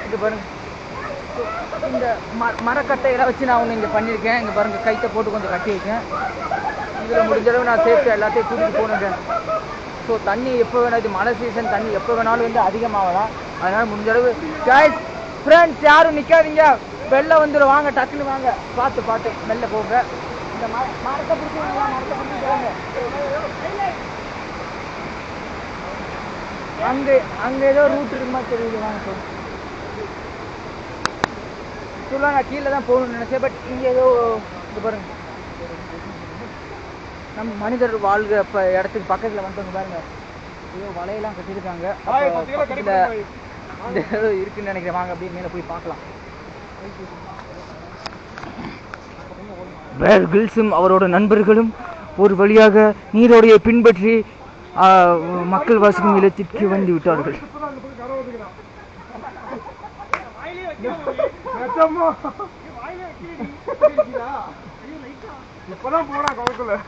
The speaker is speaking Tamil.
இது பாருங்க, இந்த மரக்கட்டையெல்லாம் வச்சு நான் ஒன்று இங்கே பண்ணியிருக்கேன். இங்கே பாருங்கள், கைத்தை போட்டு கொஞ்சம் கட்டியிருக்கேன். இதில் முடிஞ்ச அளவு நான் சேஃப்டி எல்லாத்தையும் கூட்டிகிட்டு போகணுங்க. ஸோ தண்ணி எப்போ வேணால், இது மழை சீசன், தண்ணி எப்போ வேணாலும் வந்து அதிகமாகலாம். அதனால் முடிஞ்ச அளவு கைஸ் ஃப்ரெண்ட்ஸ் யாரும் நிற்காதீங்க, வெளில வந்துடும், வாங்க டக்குன்னு வாங்க, பார்த்து மெல்ல போங்க. இந்த மரத்தை பிடிச்சிங்க, மரத்தை பிடிச்சிட்டு அங்கே ஏதோ ரூட் இருக்குமா தெரியுது, வாங்க சொல்லுங்க. சொல்லுவாங்க நான் கீழே தான் போகணும்னு நினச்சேன், பட் இங்கே ஏதோ இது பாருங்க, நம்ம மனிதர் வாழ்க இடத்துக்கு பக்கத்தில் வந்துட்டு பாருங்க, ஏதோ வலையெல்லாம் கட்டியிருக்காங்க. இந்த ஏதோ இருக்குன்னு நினைக்கிறேன், வாங்க அப்படியே மேலே போய் பார்க்கலாம். பேர் கிரில்ஸும் அவரோட நண்பர்களும் ஒரு வழியாக நீரோடையை பின்பற்றி மக்கள் வசிக்கும் இல்லத்திற்கு வந்து விட்டார்கள். இப்பதான் போனா குளத்துல